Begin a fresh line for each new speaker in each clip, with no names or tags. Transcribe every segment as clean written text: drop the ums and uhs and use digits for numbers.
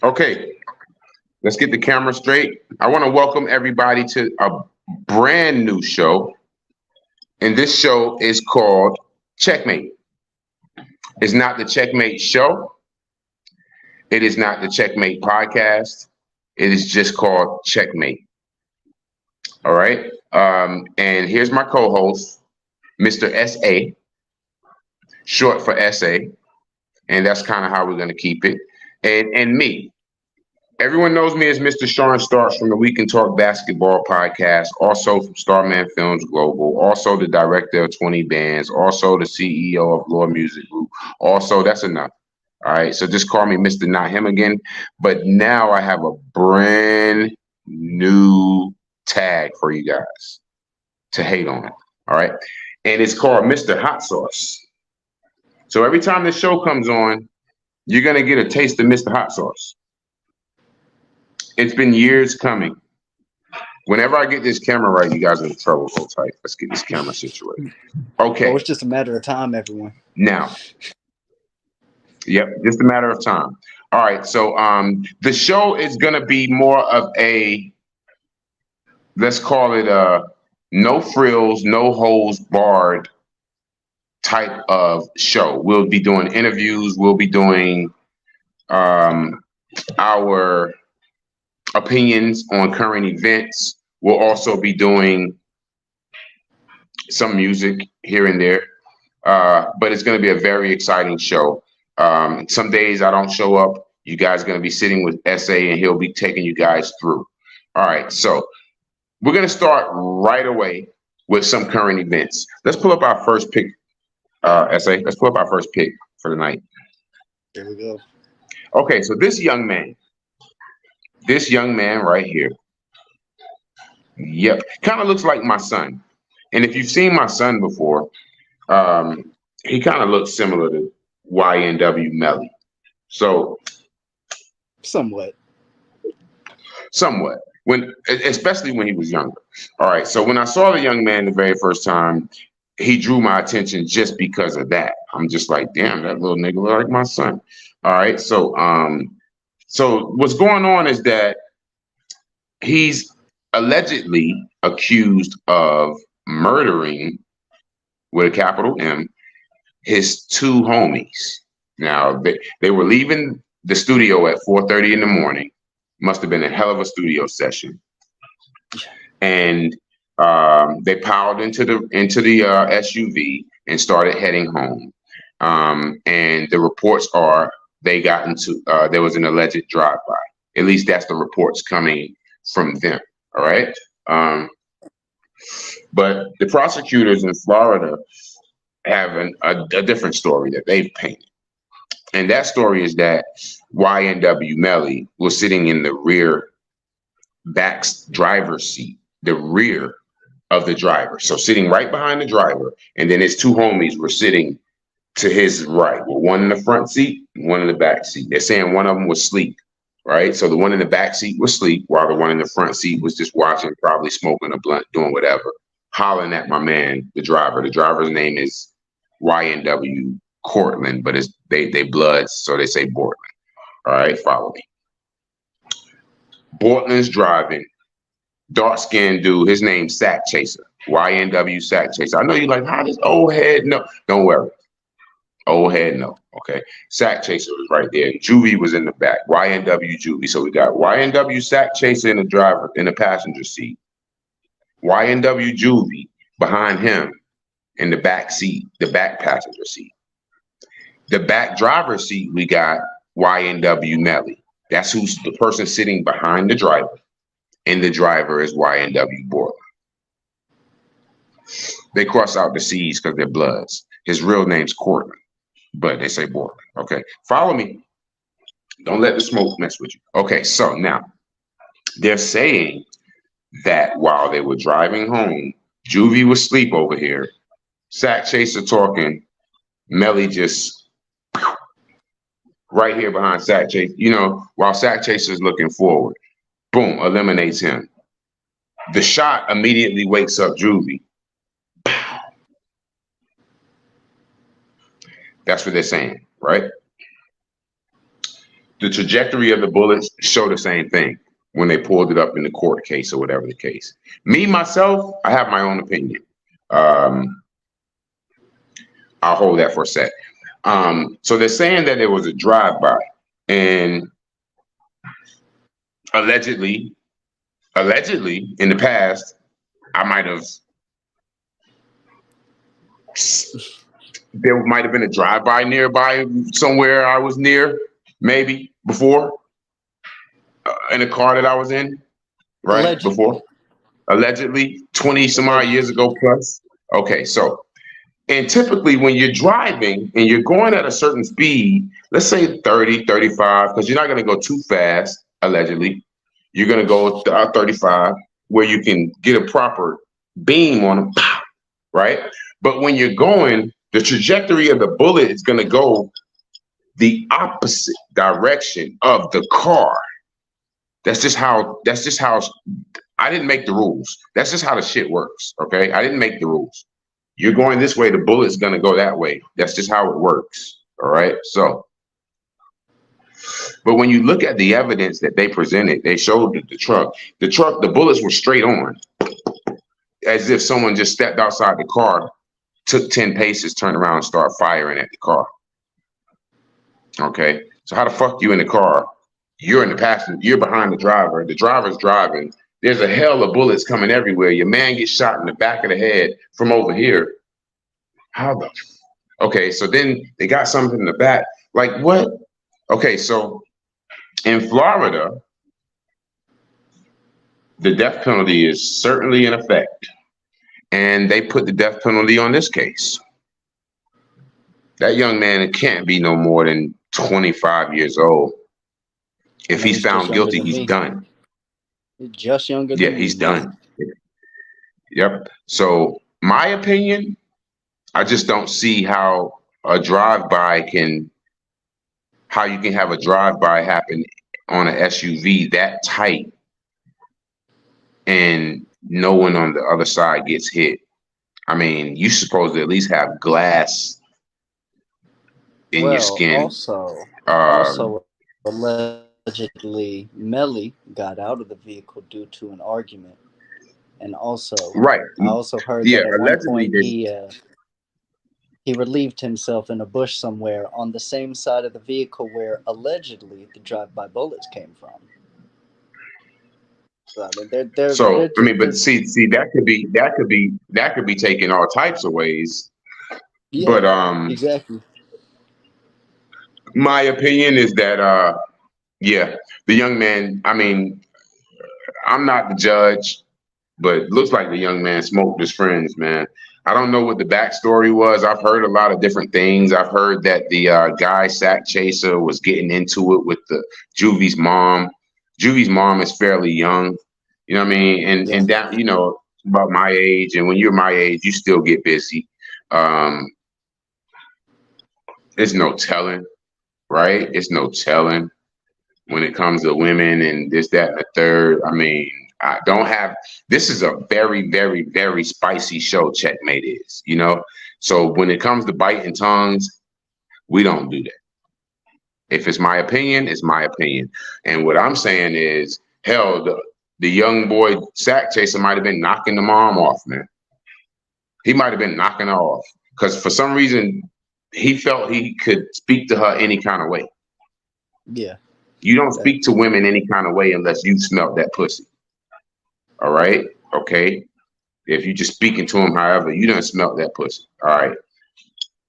Okay, let's get the camera straight. I want to welcome everybody to a brand new show. And this show is called Checkmate. It's not the Checkmate show. It is not the Checkmate podcast. It is just called Checkmate. All right. And here's my co-host, Mr. SA, short for SA. And that's kind of how we're going to keep it. And me. Everyone knows me as Mr. Sean Starks from the We Can Talk Basketball podcast, also from Starman Films Global, also the director of 20 Bands, also the CEO of Lore Music Group. Also, that's enough. All right, so just call me Mr. Not Him again. But now I have a brand new tag for you guys to hate on. All right, and it's called Mr. Hot Sauce. So every time the show comes on, you're going to get a taste of Mr. Hot Sauce. It's been years coming. Whenever I get this camera right, you guys are in trouble. Hold tight. Let's get this camera situated. Okay.
Oh, it's just a matter of time, everyone.
Now. Yep, just a matter of time. All right. So the show is gonna be more of a, let's call it a no frills, no holes barred type of show. We'll be doing interviews, we'll be doing our opinions on current events. We'll also be doing some music here and there, but it's going to be a very exciting show. Some days I don't show up. You guys are going to be sitting with SA and he'll be taking you guys through. All right, so we're going to start right away with some current events. Let's pull up our first pick, SA. Let's pull up our first pick for the night.
There we go.
Okay, so this young man right here, yep, kind of looks like my son. And if you've seen my son before, he kind of looks similar to YNW Melly. So
somewhat.
Especially when he was younger. All right, so when I saw the young man the very first time, he drew my attention just because of that. I'm just like, damn, that little nigga look like my son. All right, so what's going on is that he's allegedly accused of murdering, with a capital M, his two homies. Now, they were leaving the studio at 4:30 in the morning. Must have been a hell of a studio session. And they piled into the SUV and started heading home. And the reports are they got into, there was an alleged drive-by. At least that's the reports coming from them. All right. But the prosecutors in Florida have a different story that they've painted. And that story is that YNW Melly was sitting in the rear back driver's seat, the rear of the driver. So sitting right behind the driver. And then his two homies were sitting to his right. Well, one in the front seat, one in the back seat. They're saying one of them was asleep, right? So the one in the back seat was asleep while the one in the front seat was just watching, probably smoking a blunt, doing whatever, hollering at my man, the driver. The driver's name is YNW Cortland, but they bloods, so they say Bortland. All right, follow me. Bortland's driving. Dark-skinned dude, his name's Sack Chaser. YNW Sack Chaser. I know you're like, how does old head know? Don't worry. Old head no. Okay. Sack Chaser was right there. Juvie was in the back. YNW Juvie. So we got YNW Sack Chaser in the driver in the passenger seat. YNW Juvie behind him in the back seat, the back passenger seat. The back driver's seat, we got YNW Melly. That's who's the person sitting behind the driver. And the driver is YNW Bortland. They cross out the C's because they're bloods. His real name's Cortland, but they say Bortland. Okay, follow me. Don't let the smoke mess with you. Okay, so now they're saying that while they were driving home, Juvie was asleep over here. Sack Chaser talking. Melly just right here behind Sack Chaser. You know, while Sack Chaser is looking forward, boom, eliminates him. The shot immediately wakes up Juvie. That's what they're saying, right? the trajectory of the bullets show the same thing when they pulled it up in the court case or whatever the case. Me, myself, I have my own opinion. I'll hold that for a sec. So they're saying that it was a drive-by, and allegedly, in the past, I might have, there might have been a drive-by nearby somewhere I was near, maybe before, in a car that I was in, right?
Allegedly.
Before, allegedly, 20 some odd years ago plus. Okay, so, and typically when you're driving and you're going at a certain speed, let's say 30, 35, because you're not going to go too fast, allegedly. You're going to go 35 where you can get a proper beam on them, right? But when you're going, the trajectory of the bullet is going to go the opposite direction of the car. That's just how I didn't make the rules. That's just how the shit works, okay? I didn't make the rules. You're going this way, the bullet's going to go that way. That's just how it works, all right? So, but when you look at the evidence that they presented, they showed the truck, the bullets were straight on, as if someone just stepped outside the car, took 10 paces, turned around and started firing at the car. Okay, so how the fuck you in the car? You're in the passenger, you're behind the driver's driving. There's a hell of bullets coming everywhere. Your man gets shot in the back of the head from over here. How the, okay, so then they got something in the back. Like what? Okay, so in Florida, the death penalty is certainly in effect. And they put the death penalty on this case. That young man can't be no more than 25 years old. If he's found guilty, he's done.
Just younger than me.
Yeah, he's done. Yep. So my opinion, I just don't see how a drive-by how you can have a drive-by happen on an SUV that tight and no one on the other side gets hit. I mean, you're supposed to at least have glass in your skin.
Also, allegedly, Melly got out of the vehicle due to an argument. And also,
right.
I also heard that at one point he relieved himself in a bush somewhere on the same side of the vehicle where allegedly the drive-by bullets came from. So I mean,
but see, that could be taken all types of ways.
Yeah,
but
exactly.
My opinion is that the young man. I mean, I'm not the judge, but it looks like the young man smoked his friends, man. I don't know what the backstory was. I've heard a lot of different things. I've heard that the guy sack chaser was getting into it with the Juvie's mom. Juvie's mom is fairly young, you know what I mean? And that, you know, about my age. And when you're my age, you still get busy. There's no telling, right? It's no telling when it comes to women and this, that, and the third. I mean, I don't have, this is a very, very, very spicy show, Checkmate is, you know? So when it comes to biting tongues, we don't do that. If it's my opinion, it's my opinion. And what I'm saying is, hell, the young boy sack chaser might have been knocking the mom off, man. He might have been knocking her off because for some reason he felt he could speak to her any kind of way.
Yeah.
You don't speak to women any kind of way unless you smelt that pussy. All right? Okay? If you just speaking to him, however, you don't smelt that pussy. All right?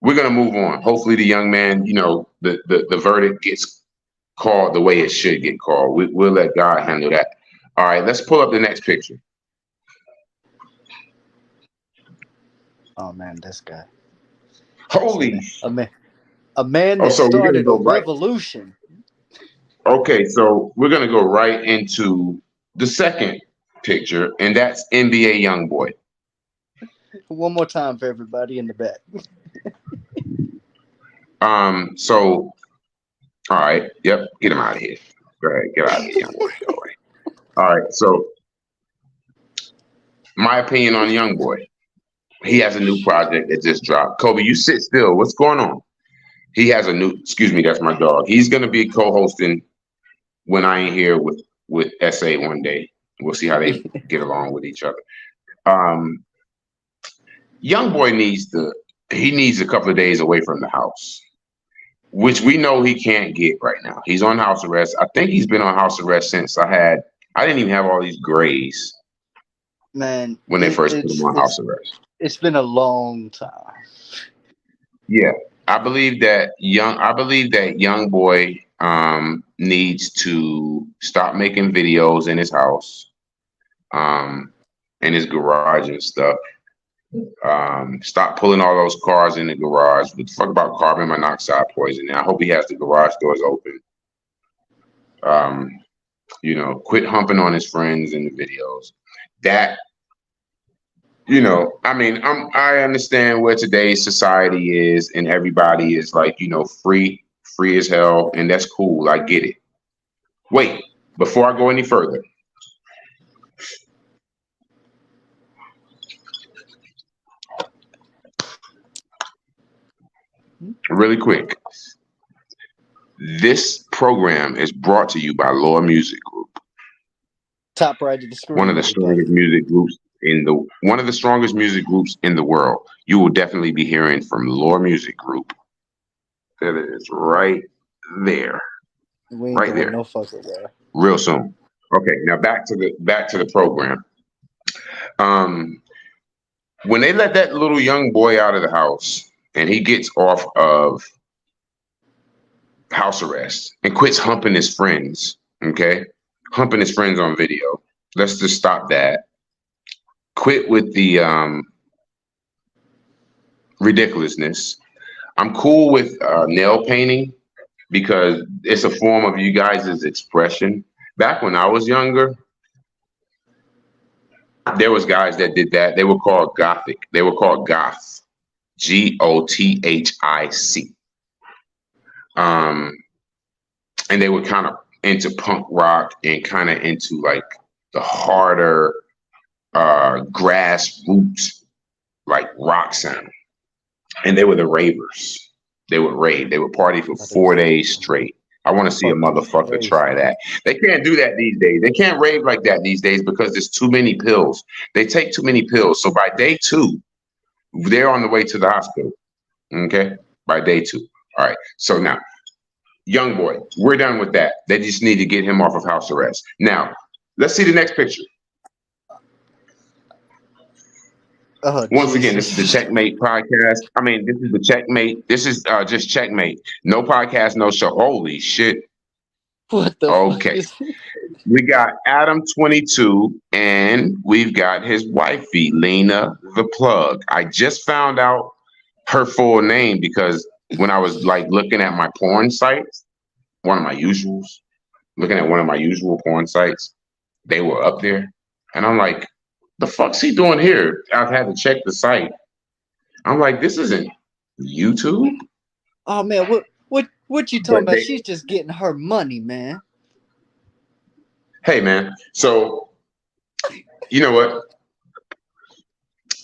We're going to move on. Hopefully the young man, you know, the verdict gets called the way it should get called. We'll let God handle that. All right, let's pull up the next picture.
Oh, man, this guy.
Holy.
A man that started a revolution.
Okay, so we're going to go right into the second picture, and that's NBA YoungBoy.
One more time for everybody in the back.
So, all right, yep, get him out of here. Go ahead, get out of here, YoungBoy. All right, so my opinion on YoungBoy. He has a new project that just dropped. Kobe, you sit still. What's going on? He has a new, excuse me, that's my dog. He's going to be co-hosting when I ain't here with SA one day. We'll see how they get along with each other. Um, YoungBoy needs a couple of days away from the house, which we know he can't get right now. He's on house arrest. I think he's been on house arrest since I didn't even have all these grays.
Man,
when they first put him on house arrest.
It's been a long time.
Yeah. I believe that YoungBoy needs to stop making videos in his house, in his garage and stuff. Stop pulling all those cars in the garage. What the fuck about carbon monoxide poisoning? I hope he has the garage doors open. Quit humping on his friends in the videos. That, I understand where today's society is, and everybody is like, free as hell, and that's cool. I get it. Wait, before I go any further, really quick, this program is brought to you by Lore Music Group.
Top right of the screen.
One of the strongest music groups in the world. You will definitely be hearing from Lore Music Group. That is right there.
We ain't right there. No fucking there.
Real soon. Okay, now back to the program. When they let that little young boy out of the house and he gets off of house arrest and quits humping his friends, okay? Humping his friends on video. Let's just stop that. Quit with the ridiculousness. I'm cool with nail painting because it's a form of you guys' expression. Back when I was younger, there was guys that did that. They were called gothic. They were called goth. Gothic. And they were kind of into punk rock and kind of into like the harder grassroots like rock sound. And they were the ravers. They would rave. They would party for 4 days straight. I want to see a motherfucker try that. They can't do that these days. They can't rave like that these days because there's too many pills. They take too many pills. So by day 2, they're on the way to the hospital. Okay? By day 2. All right. So now, YoungBoy, we're done with that. They just need to get him off of house arrest. Now, let's see the next picture. Once again, this is the Checkmate podcast. This is the Checkmate. This is just Checkmate. No podcast, no show. Holy shit.
What the
okay. We got Adam 22 and we've got his wifey, Lena the Plug. I just found out her full name because when I was like looking at my porn sites, looking at one of my usual porn sites, they were up there. And I'm like, the fuck's he doing here? I've had to check the site. I'm like, this isn't YouTube.
Oh man, what you talking about? She's just getting her money, man.
Hey man, so you know what?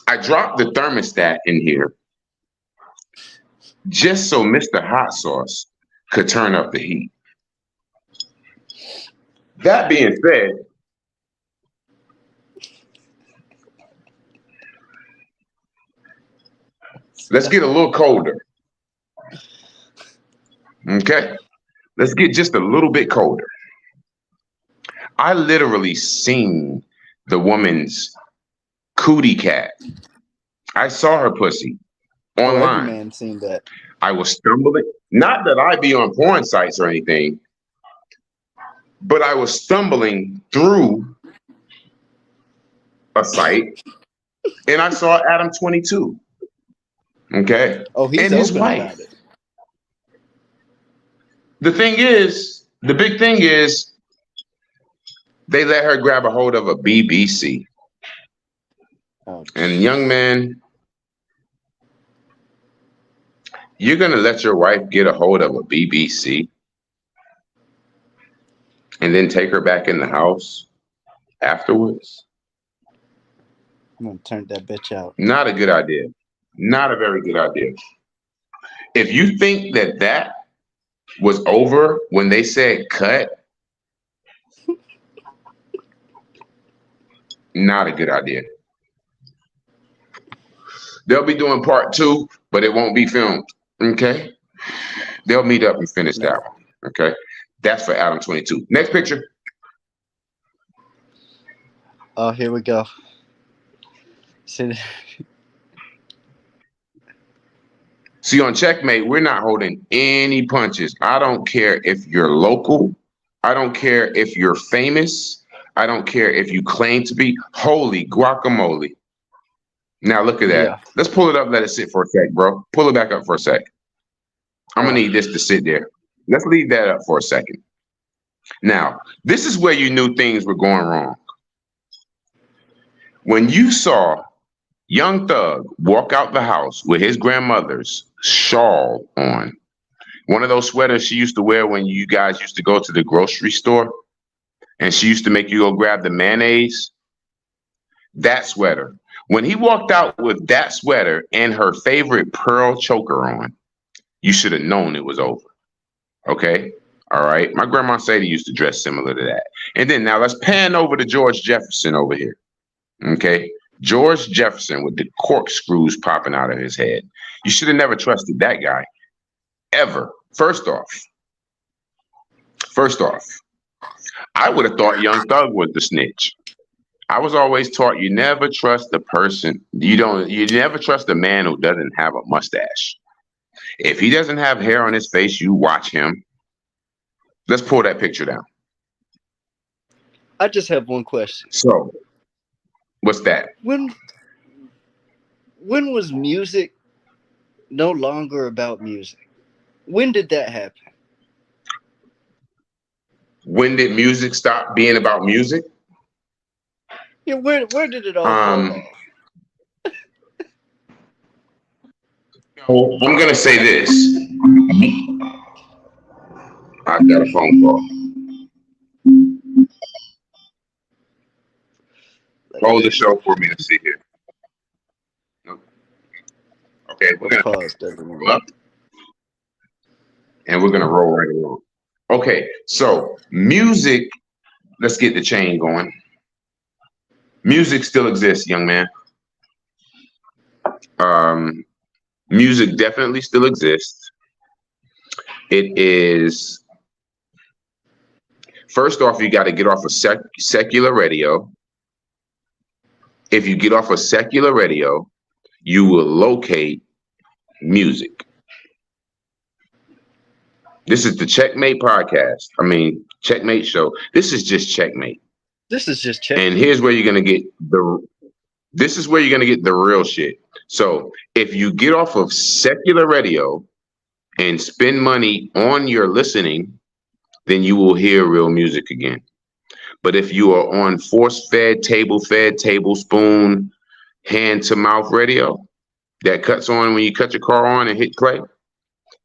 I dropped the thermostat in here just so Mr. Hot Sauce could turn up the heat. That being said, let's get a little colder. Okay? Let's get just a little bit colder. I literally seen the woman's cootie cat. I saw her pussy online.
Every man seen that.
I was stumbling. Not that I be on porn sites or anything, but I was stumbling through a site and I saw Adam 22. Okay.
Oh, he's
and his wife. The big thing is, they let her grab a hold of a BBC. Oh, and young man, you're gonna let your wife get a hold of a BBC and then take her back in the house afterwards?
I'm gonna turn that bitch out.
Not a good idea. Not a very good idea. If you think that was over when they said cut, Not a good idea. They'll be doing part 2, but it won't be filmed. Okay? They'll meet up and finish that one. Okay? That's for Adam 22. Next picture.
Oh, here we go.
See, on Checkmate, we're not holding any punches. I don't care if you're local. I don't care if you're famous. I don't care if you claim to be. Holy guacamole. Now look at that.
Yeah.
Let's pull it up, let it sit for a sec, bro. Pull it back up for a sec. I'm gonna need this to sit there. Let's leave that up for a second. Now, this is where you knew things were going wrong. When you saw Young Thug walk out the house with his grandmother's shawl on, one of those sweaters she used to wear when you guys used to go to the grocery store, and she used to make you go grab the mayonnaise, that sweater. When he walked out with that sweater and her favorite pearl choker on, you should have known it was over. Okay? All right? My grandma said he used to dress similar to that. And then now let's pan over to George Jefferson over here. Okay? George Jefferson with the corkscrews popping out of his head. You should have never trusted that guy. Ever. First off, I would have thought Young Thug was the snitch. I was always taught you never trust the person. You never trust a man who doesn't have a mustache. If he doesn't have hair on his face, you watch him. Let's pull that picture down.
I just have one question.
So, what's that?
When was music no longer about music? When did that happen?
When did music stop being about music?
Yeah, where did it all fall off?
I'm gonna say this. I've got a phone call. Hold the show for me to see here. Okay, we're gonna pause up, and we're gonna roll right along. Okay, so music. Let's get the chain going. Music still exists, young man. Music definitely still exists. It is, first off, you got to get off of secular radio. If you get off of secular radio, you will locate music. This is the Checkmate podcast. I mean, Checkmate show. This is just Checkmate.
This is just Checkmate.
And here's where you're gonna get the real shit. So if you get off of secular radio and spend money on your listening, then you will hear real music again. But if you are on force-fed, table-fed, tablespoon, hand-to-mouth radio that cuts on when you cut your car on and hit play,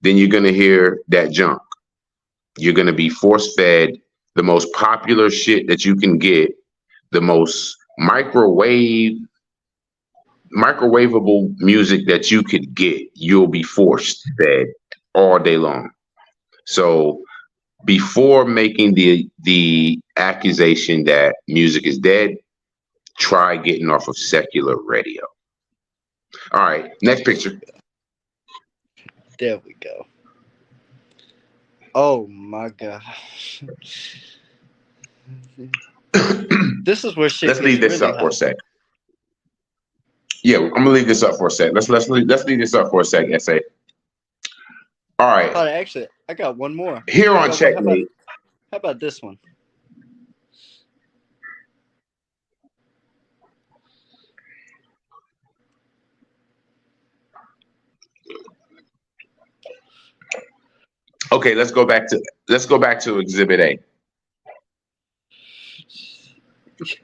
then you're going to hear that junk. You're going to be force-fed the most popular shit that you can get, the most microwavable music that you could get. You'll be force-fed all day long. So before making the accusation that music is dead, try getting off of secular radio. All right, next picture.
There we go. Oh my God. This is where shit.
Let's leave this
really
up for a sec. Yeah, I'm gonna leave this up for a sec. Let's leave this up for a sec, SA. All right.
Oh, actually, I got one more.
Here on Checkmate.
How about this one?
Okay, let's go back to Exhibit A.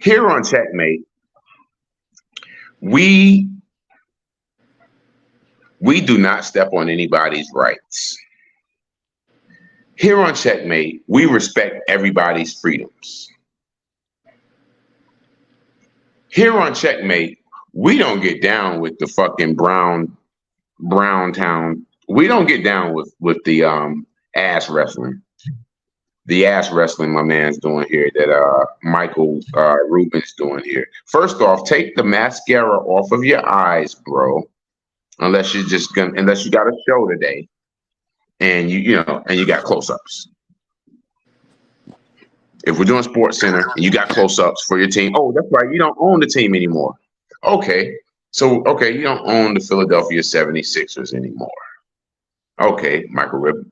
Here on Checkmate, we do not step on anybody's rights. Here on Checkmate, we respect everybody's freedoms. Here on Checkmate, we don't get down with the fucking Brown Town. We don't get down with the ass wrestling. the ass wrestling my man's doing here, that Michael Rubin's doing here. First off, take the mascara off of your eyes, bro. Unless you got a show today, and you got close-ups. If we're doing Sports Center and you got close-ups for your team, oh, that's right, you don't own the team anymore. Okay, you don't own the Philadelphia 76ers anymore. Okay, Michael Rubin.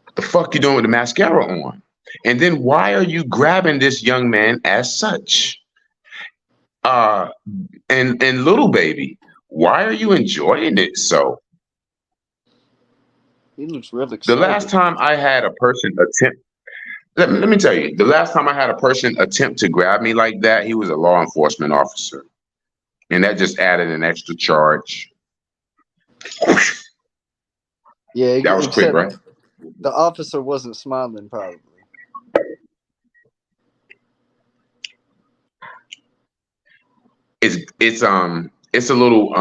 What the fuck you doing with the mascara on? And then why are you grabbing this young man as such? And little baby, why are you enjoying it so?
He looks really excited.
The last time I had a person attempt, let me tell you, the last time I had a person attempt to grab me like that, he was a law enforcement officer. And that just added an extra charge.
Yeah,
that was quick, right?
The officer wasn't smiling, probably.
It's a little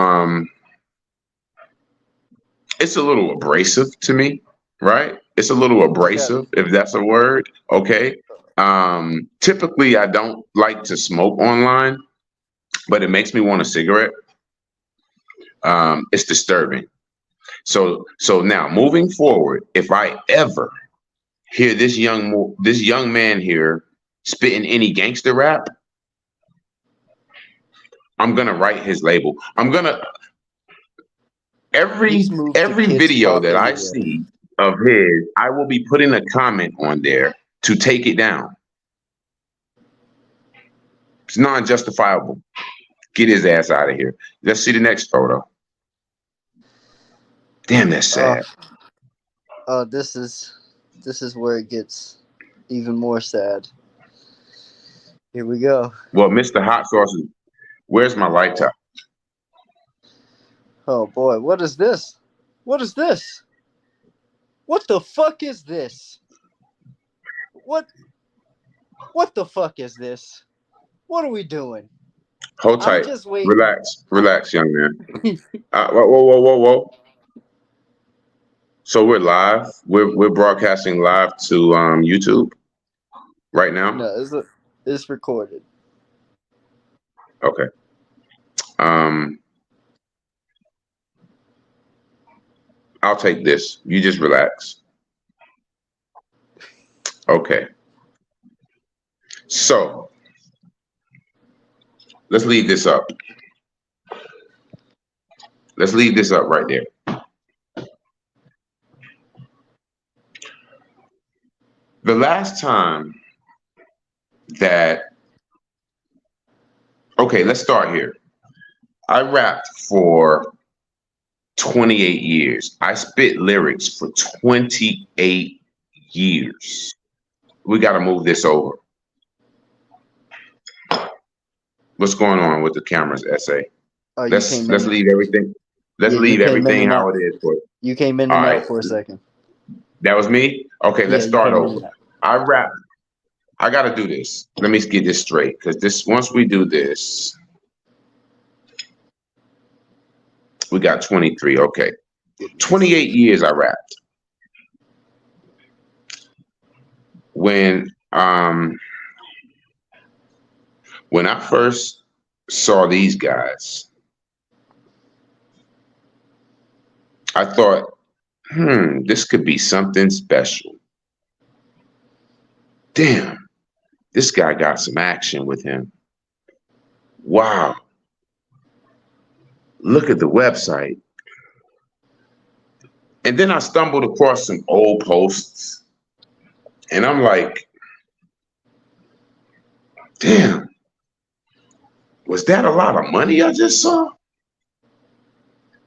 abrasive to me, right? It's a little abrasive, if that's a word. Okay. Typically I don't like to smoke online, but it makes me want a cigarette. It's disturbing. So now moving forward, if I ever hear this young man here spitting any gangster rap, I'm gonna write his label. I'm gonna every video that I see of his, I will be putting a comment on there to take it down. It's non-justifiable. Get his ass out of here. Let's see the next photo. Damn, that's sad.
This is where it gets even more sad. Here we go.
Well, Mr. Hot Sauce, where's my laptop?
Oh boy, what is this? What is this? What the fuck is this? What the fuck is this? What are we doing?
Hold tight.
I'm just waiting.
Relax, young man. Whoa. So we're live. We're broadcasting live to YouTube right now.
No, it's recorded.
Okay. I'll take this. You just relax. Okay. So let's leave this up. Let's leave this up right there. The last time that, okay, let's start here. I rapped for 28 years. I spit lyrics for 28 years. We got to move this over. What's going on with the cameras, essay? Let's leave everything. Let's leave everything how it is.
You came in and out for a second.
That was me? Okay, let's start over. I rap. I got to do this. Let me get this straight, because once we do this, we got 23. Okay. 28 years I rapped. When I first saw these guys, I thought, this could be something special. Damn, this guy got some action with him. Wow. Look at the website. And then I stumbled across some old posts, and I'm like, damn, was that a lot of money I just saw?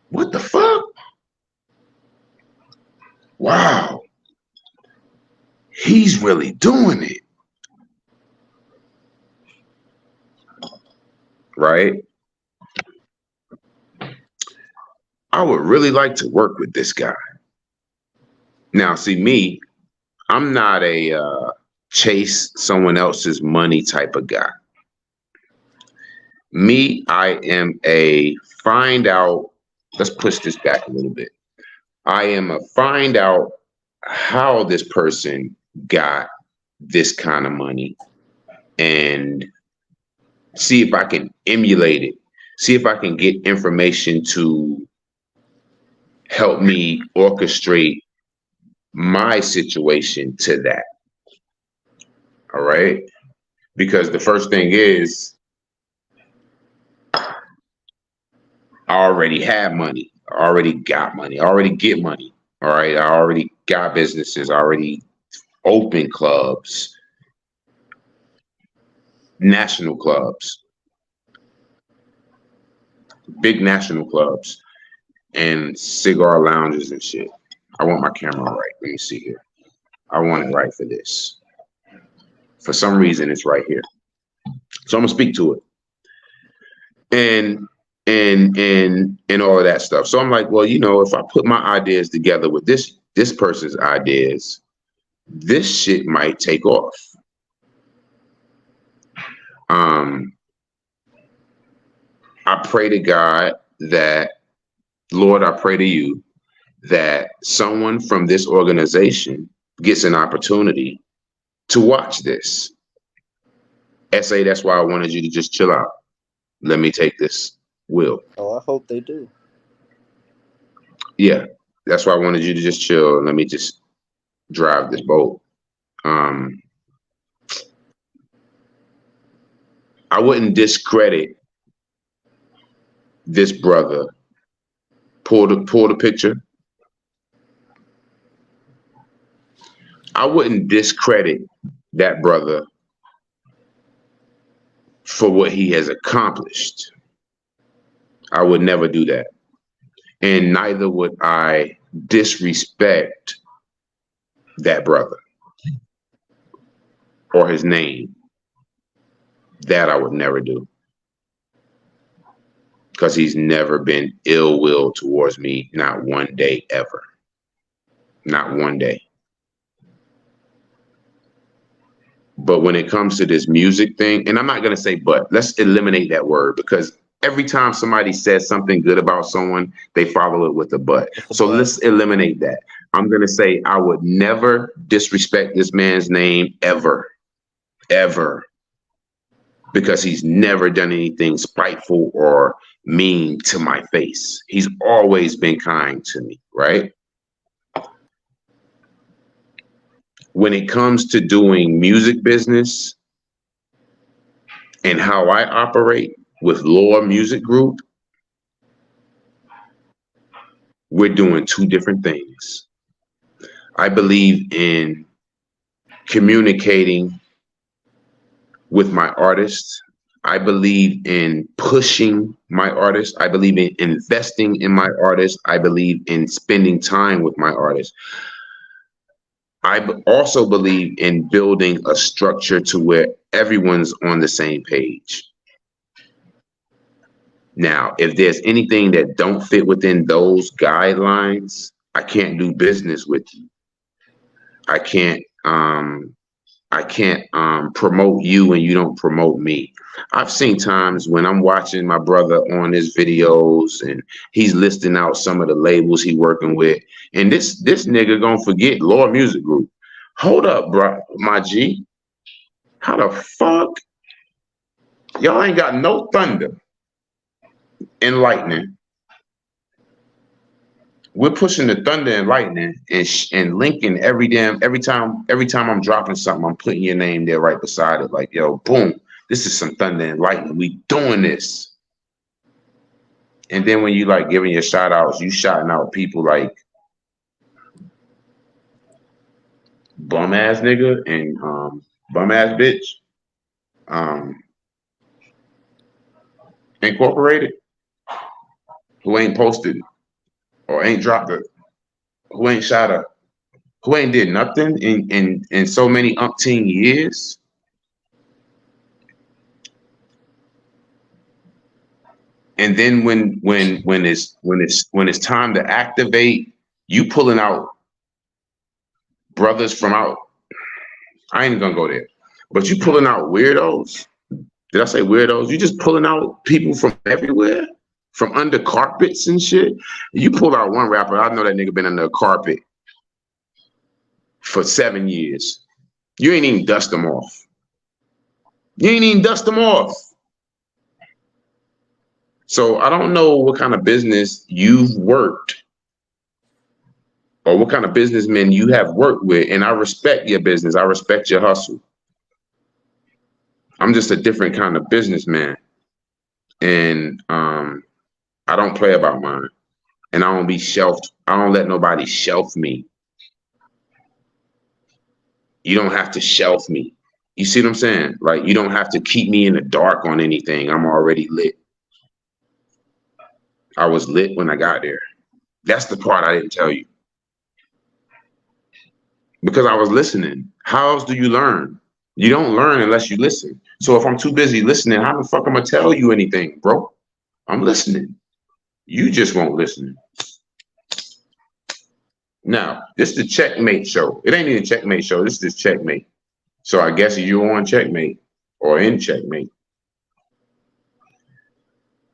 What the fuck? Wow. He's really doing it. Right? I would really like to work with this guy. Now, see me, I'm not a chase someone else's money type of guy. Me, I am a find out. Let's push this back a little bit. I am a find out how this person got this kind of money and see if I can emulate it. See if I can get information to help me orchestrate my situation to that. All right. Because the first thing is, I already have money. I already got money. I already get money. All right. I already got businesses. I already open clubs, national clubs, big national clubs, and cigar lounges and shit. I want my camera right. Let me see here. I want it right for this. For some reason, it's right here. So I'm gonna speak to it. And all of that stuff. So I'm like, well, you know, if I put my ideas together with this person's ideas, this shit might take off. I pray to God that, Lord, I pray to you that someone from this organization gets an opportunity to watch this. SA, that's why I wanted you to just chill out. Let me take this wheel.
Oh, I hope they do.
Yeah, that's why I wanted you to just chill. Let me just drive this boat. I wouldn't discredit this brother. Pull the picture. I wouldn't discredit that brother for what he has accomplished. I would never do that. And neither would I disrespect that brother or his name. That I would never do. Because he's never been ill will towards me, not one day ever. Not one day. But when it comes to this music thing, and I'm not going to say but, let's eliminate that word, because every time somebody says something good about someone, they follow it with a but. So let's eliminate that. I'm going to say I would never disrespect this man's name ever, ever, because he's never done anything spiteful or mean to my face. He's always been kind to me, right? When it comes to doing music business and how I operate with Lore Music Group, we're doing two different things. I believe in communicating with my artists. I believe in pushing my artists. I believe in investing in my artists. I believe in spending time with my artists. I also believe in building a structure to where everyone's on the same page. Now, if there's anything that don't fit within those guidelines, I can't do business with you. I can't promote you and you don't promote me. I've seen times when I'm watching my brother on his videos and he's listing out some of the labels he working with, and this nigga gonna forget Lore Music Group. Hold up, bro, my G. How the fuck y'all ain't got no thunder and lightning? We're pushing the thunder and lightning and linking every time I'm dropping something, I'm putting your name there right beside it. Like, yo, boom, this is some thunder and lightning. We doing this. And then when you like giving your shout outs, you shouting out people like bum ass nigga and bum ass bitch. Incorporated, who ain't posted or ain't dropped it, who ain't shot up, who ain't did nothing in so many umpteen years. And then when it's time to activate, you pulling out brothers from out. I ain't gonna go there, but you pulling out weirdos. Did I say weirdos? You just pulling out people from everywhere, from under carpets and shit. You pull out one rapper, I know that nigga been under a carpet for 7 years. You ain't even dust them off. You ain't even dust them off. So I don't know what kind of business you've worked or what kind of businessmen you have worked with. And I respect your business. I respect your hustle. I'm just a different kind of businessman. And I don't play about mine. And I don't be shelved. I don't let nobody shelf me. You don't have to shelf me. You see what I'm saying? Like, you don't have to keep me in the dark on anything. I'm already lit. I was lit when I got there. That's the part I didn't tell you. Because I was listening. How else do you learn? You don't learn unless you listen. So if I'm too busy listening, how the fuck am I tell you anything, bro? I'm listening. You just won't listen. Now, this is the Checkmate show. It ain't even a Checkmate show. This is Checkmate. So I guess you're on Checkmate or in Checkmate.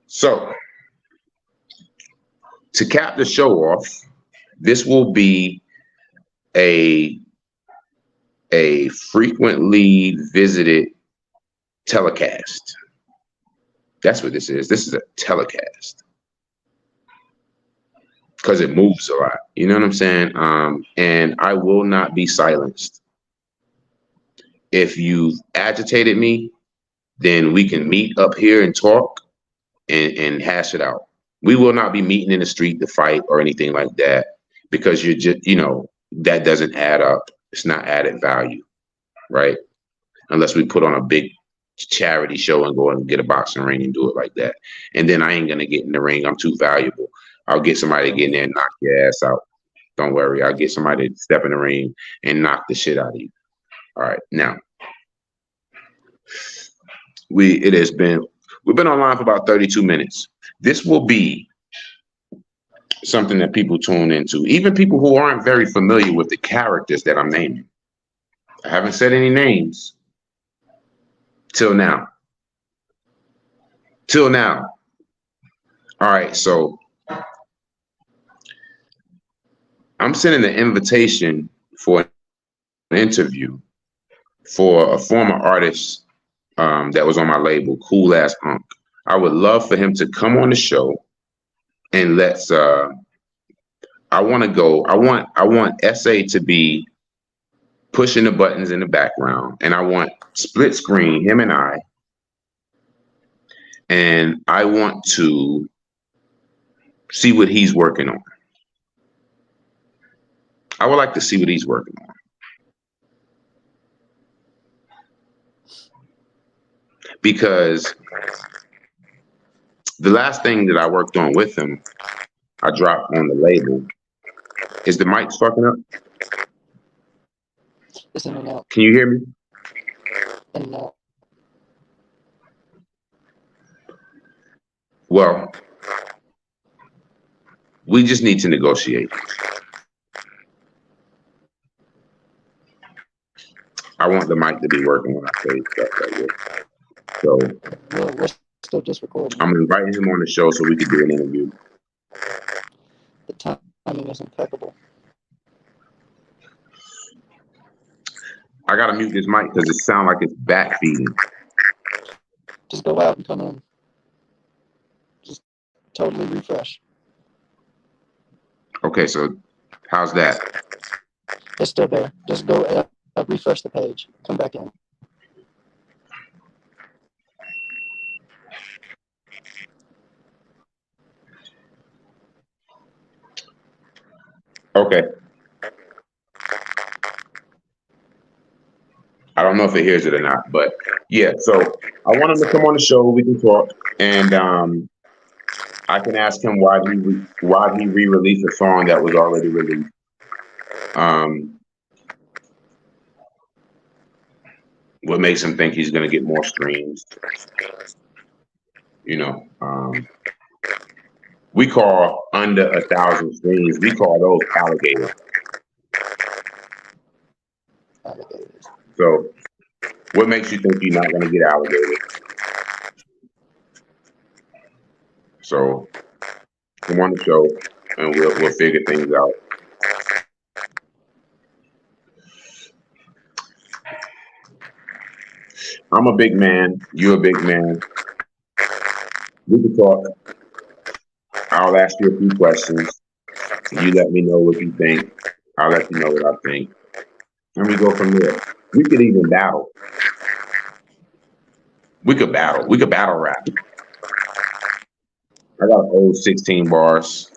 So to cap the show off, this will be a frequently visited telecast. That's what this is. This is a telecast because it moves a lot. You know what I'm saying? And I will not be silenced. If you've agitated me, then we can meet up here and talk and hash it out. We will not be meeting in the street to fight or anything like that because you're just, that doesn't add up. It's not added value, right? Unless we put on a big charity show and go and get a boxing ring and do it like that. And then I ain't going to get in the ring. I'm too valuable. I'll get somebody to get in there and knock your ass out. Don't worry. I'll get somebody to step in the ring and knock the shit out of you. All right. Now, we've been online for about 32 minutes. This will be something that people tune into, even people who aren't very familiar with the characters that I'm naming. I haven't said any names till now. All right, so I'm sending an invitation for an interview for a former artist that was on my label, Cool Ass Punk. I would love for him to come on the show and I want SA to be pushing the buttons in the background, and I want split screen, him and I want to see what he's working on. I would like to see what he's working on. Because the last thing that I worked on with him, I dropped on the label. Is the mic fucking up?
It's in and out.
Can you hear me?
In and out.
Well, we just need to negotiate. I want the mic to be working when I say stuff like this. So
we're still just recording.
I'm inviting him on the show so we can do an interview.
The timing is impeccable.
I gotta mute this mic because it sounds like it's back feeding.
Just go out and come in. Just totally refresh.
Okay, so how's that?
It's still there. Just go refresh the page. Come back in.
Okay. I don't know if it hears it or not, but yeah. So I want him to come on the show. We can talk, and I can ask him why he re-released a song that was already released. What makes him think he's gonna get more streams? We call under 1,000 streams. We call those alligators. So, what makes you think you're not gonna get alligator? So, come on the show, and we'll figure things out. I'm a big man. You're a big man. We can talk. I'll ask you a few questions. You let me know what you think. I'll let you know what I think. And we go from there. We could even battle. We could battle. We could battle rap. I got old 16 bars.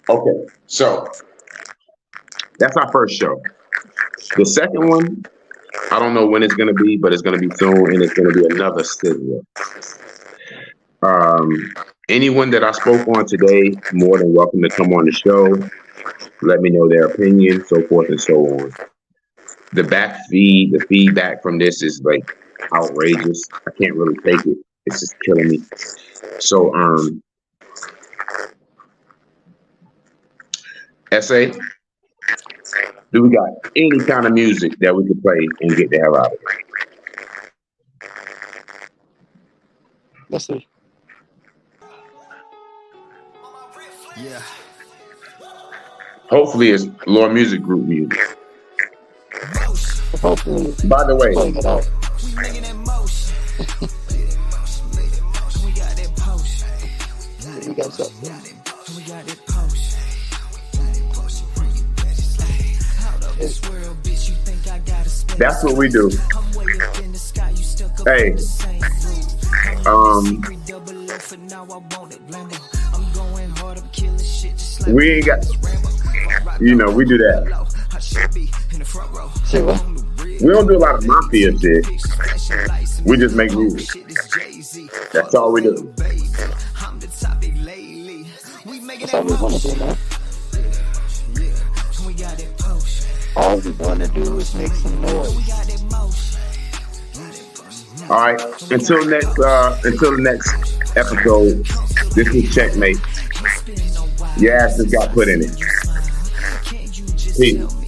Okay, so that's our first show. The second one, I don't know when it's going to be, but it's going to be soon, and it's going to be another studio. Anyone that I spoke on today, more than welcome to come on the show. Let me know their opinion, so forth and so on. The feedback from this is like outrageous. I can't really take it. It's just killing me. So, SA, do we got any kind of music that we could play and get the hell out of it?
Let's see.
Yeah.
Hopefully it's Lord Music Group music.
Hopefully.
By the way,
you got something.
that's what we do. Hey, we ain't got, we do that.
Say what?
We don't do a lot of mafia shit. We just make music. That's all we do.
That's all we want to do, man. All we want to do is make some noise.
All right. Until the next episode. This is Checkmate. Your ass just got put in it. Peace.